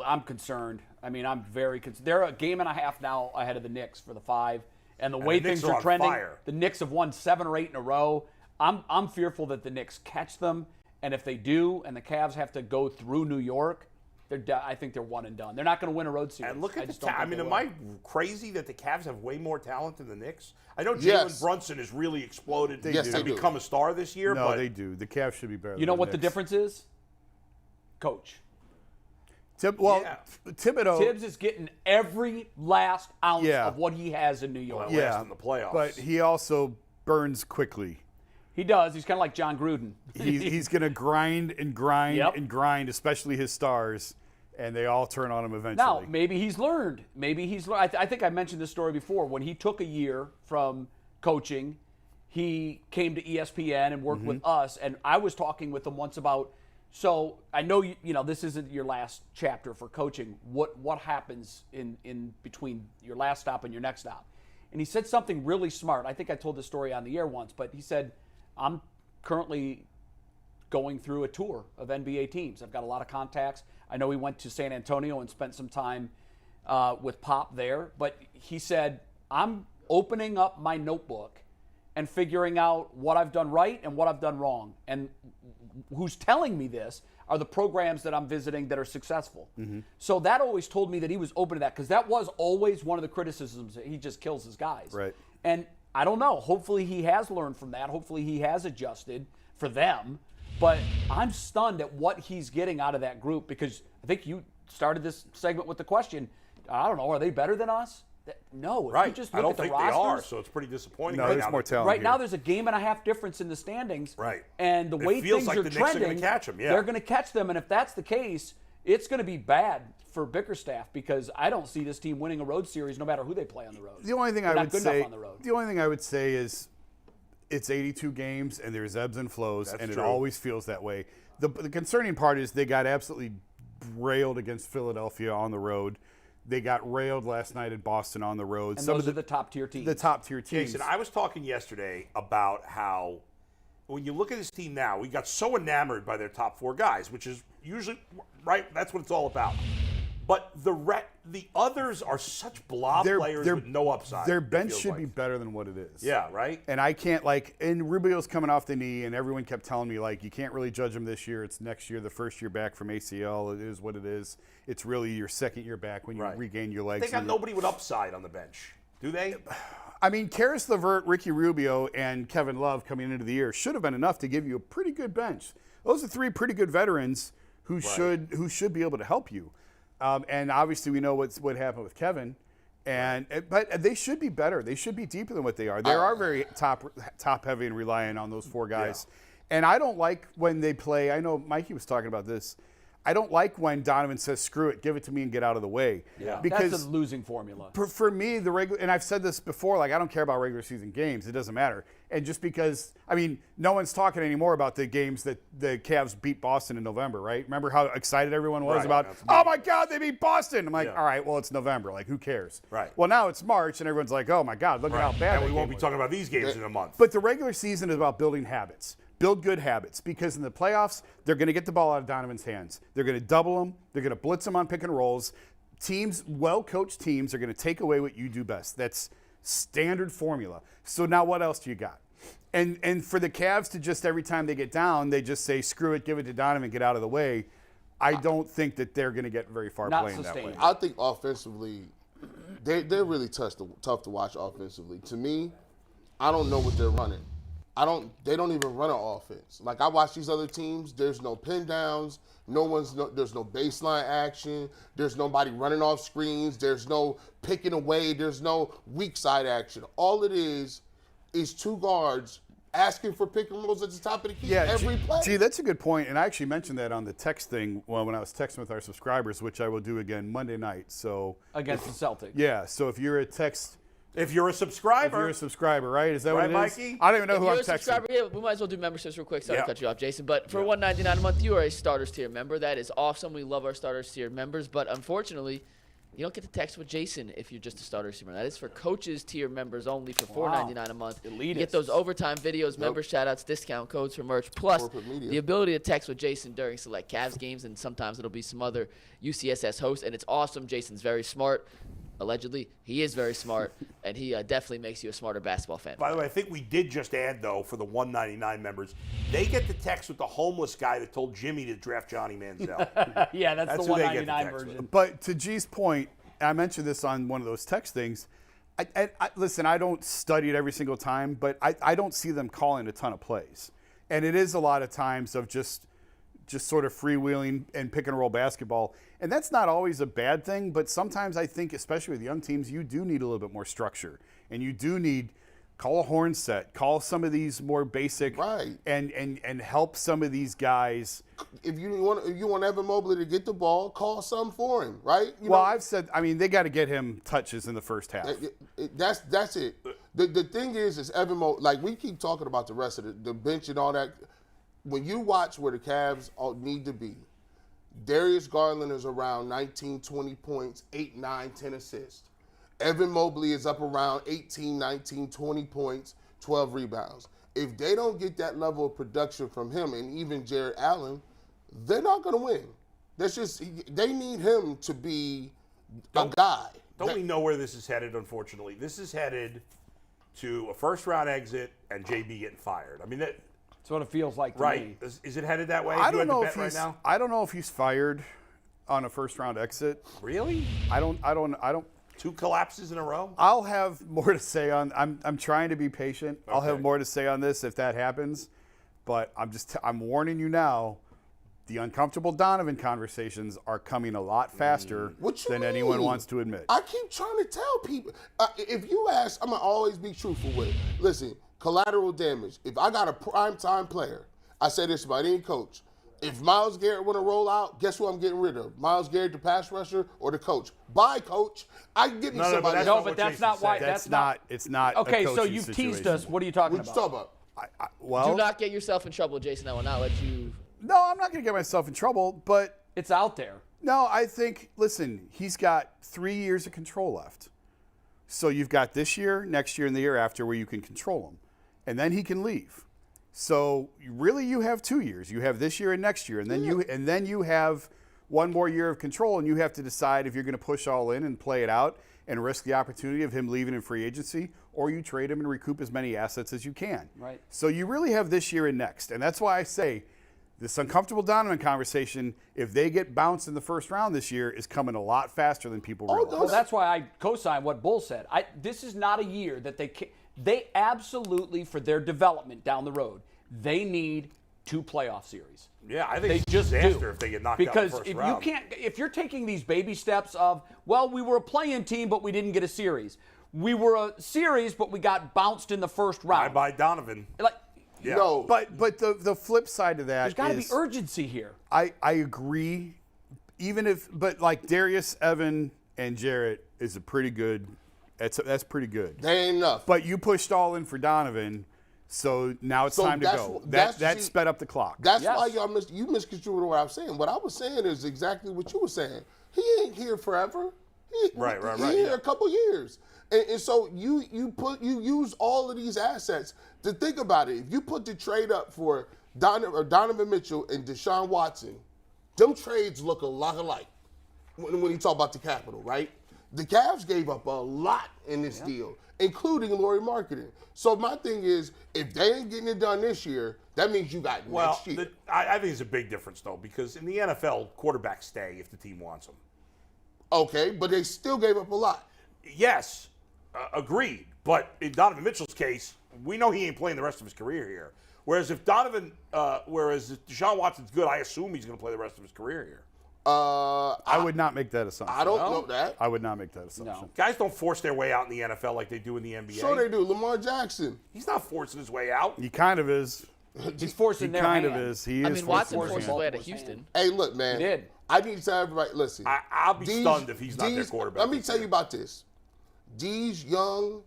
I'm concerned. I mean, I'm very concerned. They're a game and a half now ahead of the Knicks for the 5. And the way things are trending, the Knicks have won 7 or 8 in a row. I'm fearful that the Knicks catch them. And if they do, and the Cavs have to go through New York, I think they're one and done. They're not going to win a road series. And look at the I mean, am I crazy that the Cavs have way more talent than the Knicks? I know Jalen Brunson has really exploded and become a star this year. No, they do. The Cavs should be better. You know what the difference is? Coach. Thibodeau. Tibbs is getting every last ounce of what he has in New York. Last in the playoffs. But he also burns quickly. He does. He's kind of like John Gruden. He's going to grind and grind and grind, especially his stars, and they all turn on him eventually. Now, maybe he's learned. I think I mentioned this story before. When he took a year from coaching, he came to ESPN and worked with us, and I was talking with him once about, so I know you know this isn't your last chapter for coaching. What happens in between your last stop and your next stop? And he said something really smart. I think I told this story on the air once, but he said, I'm currently going through a tour of NBA teams. I've got a lot of contacts. I know he went to San Antonio and spent some time with Pop there. But he said, I'm opening up my notebook and figuring out what I've done right and what I've done wrong. And who's telling me this are the programs that I'm visiting that are successful. So that always told me that he was open to that, because that was always one of the criticisms, that he just kills his guys. Right. And I don't know. Hopefully he has learned from that. Hopefully he has adjusted for them. But I'm stunned at what he's getting out of that group, because I think you started this segment with the question, I don't know, are they better than us? No. If you just look at the rosters, they are, so it's pretty disappointing. No, there's more talent right here. now there's a game and a half difference in the standings. Right. And the way things are trending, are going to catch them. they're going to catch them. And if that's the case, it's going to be bad for Bickerstaff, because I don't see this team winning a road series no matter who they play on the road. The only thing I would say is it's 82 games and there's ebbs and flows, and it always feels that way. The concerning part is they got absolutely railed against Philadelphia on the road. They got railed last night at Boston on the road. And those are the top-tier teams. The top-tier teams. Jason, I was talking yesterday about how when you look at this team now, we got so enamored by their top 4 guys, which is usually, right, that's what it's all about. But the others are such blob players with no upside. Their bench should be better than what it is. Yeah, right? And I can't, and Rubio's coming off the knee, and everyone kept telling me, you can't really judge him this year. It's next year, the first year back from ACL. It is what it is. It's really your second year back when you regain your legs. They got nobody with upside on the bench, do they? I mean, Karis LeVert, Ricky Rubio, and Kevin Love coming into the year should have been enough to give you a pretty good bench. Those are 3 pretty good veterans who should be able to help you. And obviously we know what happened with Kevin, but they should be better. They should be deeper than what they are. They are very top heavy and relying on those 4 guys. Yeah. And I don't like when they play. I know Mikey was talking about this. I don't like when Donovan says, screw it, give it to me and get out of the way. Yeah, because that's a losing formula. For me, and I've said this before, I don't care about regular season games. It doesn't matter. And just because, no one's talking anymore about the games that the Cavs beat Boston in November, right? Remember how excited everyone was about, oh my God, they beat Boston. I'm like, all right, well, it's November. Who cares? Right. Well, now it's March and everyone's like, oh my God, look at how bad And we won't be talking about these games in a month. But the regular season is about building habits. Build good habits, because in the playoffs, they're going to get the ball out of Donovan's hands. They're going to double him. They're going to blitz him on pick and rolls. Well-coached teams are going to take away what you do best. That's standard formula. So now what else do you got? And for the Cavs to just every time they get down, they just say, screw it, give it to Donovan, get out of the way. I don't think that they're going to get very far playing that way. I think offensively, they're really tough to watch offensively. To me, I don't know what they're running. They don't even run an offense. I watch these other teams, there's no pin downs, there's no baseline action, there's nobody running off screens, there's no picking away, there's no weak side action. All it is 2 guards asking for pick and rolls at the top of the key every play. Gee, that's a good point. And I actually mentioned that on the text thing when I was texting with our subscribers, which I will do again Monday night. So against the Celtics. Yeah, so if you're a subscriber, right? Is that what it is? Mikey? I don't even know who I'm texting. Subscriber, yeah, we might as well do memberships real quick. Sorry to cut you off, Jason. But for $1.99 a month, you are a starters tier member. That is awesome. We love our starters tier members. But unfortunately, You don't get to text with Jason if you're just a starter receiver. That is for coaches tier members only for $4.99 a month. You get those overtime videos, member shout-outs, discount codes for merch, plus the ability to text with Jason during select Cavs games, and sometimes it'll be some other UCSS hosts, and it's awesome. Jason's very smart. Allegedly, he is very smart, and he definitely makes you a smarter basketball fan. By the way, I think we did just add, though, for the $1.99 members, they get the text with the homeless guy that told Jimmy to draft Johnny Manziel. Yeah, that's the who they get the $1.99 text version. with. But to G's point, I mentioned this on one of those text things. Listen, I don't study it every single time, but I don't see them calling a ton of plays. And it is a lot of times of just sort of freewheeling and pick and roll basketball. And that's not always a bad thing, but sometimes I think, especially with young teams, you do need a little bit more structure. And you do need call a horn set, call some of these more basic, Right. and help some of these guys. If you want Evan Mobley to get the ball, call something for him, right? I've said, they got to get him touches in the first half. That's it. The thing is Evan Mobley, like we keep talking about the rest of the bench and all that. When you watch where the Cavs need to be, Darius Garland is around 19, 20 points, 8, 9, 10 assists. Evan Mobley is up around 18, 19, 20 points, 12 rebounds. If they don't get that level of production from him and even Jared Allen, they're not going to win. They need him to be a guy. Don't we know where this is headed, unfortunately? This is headed to a first-round exit and JB getting fired. That's what it feels like to right. me. Is it headed that way? I You don't had to know bet if right he's. now? I don't know if he's fired on a first round exit. Really? I don't. 2 collapses in a row? I'll have more to say on. I'm trying to be patient. I'll have Okay. more to say on this if that happens, but I'm warning you now. The uncomfortable Donovan conversations are coming a lot faster What you than anyone mean? wants to admit. I keep trying to tell people. If you ask, I'm going to always be truthful with it. Listen, collateral damage. If I got a prime-time player, I say this about any coach. If Myles Garrett want to roll out, guess who I'm getting rid of? Myles Garrett, the pass rusher, or the coach? Bye, coach. I can get me No, somebody. but No, what but that's Jason's not why. saying. That's not. It's not. Okay, a so coaching you've teased situation. us. What are you talking What you about? talking about? Well, Do not get yourself in trouble, Jason. I will not let you. no, I'm not going to get myself in trouble, but It's out there. no, I think, listen, he's got 3 years of control left. So you've got this year, next year, and the year after where you can control him. And then he can leave. So really you have 2 years. You have this year and next year. And then you have one more year of control, and you have to decide if you're going to push all in and play it out and risk the opportunity of him leaving in free agency, or you trade him and recoup as many assets as you can. Right. So you really have this year and next. And that's why I say this uncomfortable Donovan conversation, if they get bounced in the first round this year, is coming a lot faster than people realize. Well, that's why I co-sign what Bull said. This is not a year that they absolutely, for their development down the road, they need 2 playoff series. Yeah, I think They it's just a disaster do. if they get knocked because out in the first if round. if you're taking these baby steps of, well, we were a play-in team, but we didn't get a series. We were a series, but we got bounced in the first round. Bye-bye Donovan. Like, Yeah. No. But the flip side of that there's got to be is urgency here. I agree. But like Darius, Evan, and Jarrett is a pretty good. That's pretty good. They ain't enough. But you pushed all in for Donovan, so now it's So time to that's- go. that's- That see, sped up the clock. That's Yes. why you misconstrued what I was saying. What I was saying is exactly what you were saying. He ain't here forever. Right, He yeah. here a couple years. And so you use all of these assets to think about it. If you put the trade up for Donovan Mitchell and Deshaun Watson, them trades look a lot alike when you talk about the capital, right? The Cavs gave up a lot in this deal, including Laurie Marketing. So my thing is, if they ain't getting it done this year, that means you got Well, next year. I think it's a big difference, though, because in the NFL, quarterbacks stay if the team wants them. Okay, but they still gave up a lot. Yes, agreed. But in Donovan Mitchell's case, we know he ain't playing the rest of his career here. Whereas if Deshaun Watson's good, I assume he's going to play the rest of his career here. I would not make that assumption. I don't know that. I would not make that assumption. No. Guys don't force their way out in the NFL like they do in the NBA. Sure they do. Lamar Jackson. He's not forcing his way out. He kind of is. He's He forcing their kind hand. of is. He is. I mean, Watson forcing forced his his way hand. out of Houston. Hey, look, man. He did. I need to tell everybody, listen. I'll be stunned if he's not their quarterback. Let me tell you about this. These young,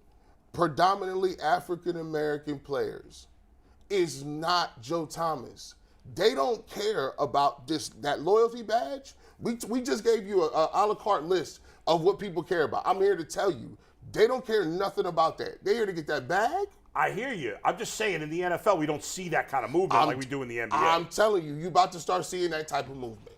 predominantly African-American players is not Joe Thomas. They don't care about that loyalty badge. We just gave you a la carte list of what people care about. I'm here to tell you, they don't care nothing about that. They're here to get that bag. I hear you. I'm just saying, in the NFL, we don't see that kind of movement like we do in the NBA. I'm telling you, you're about to start seeing that type of movement.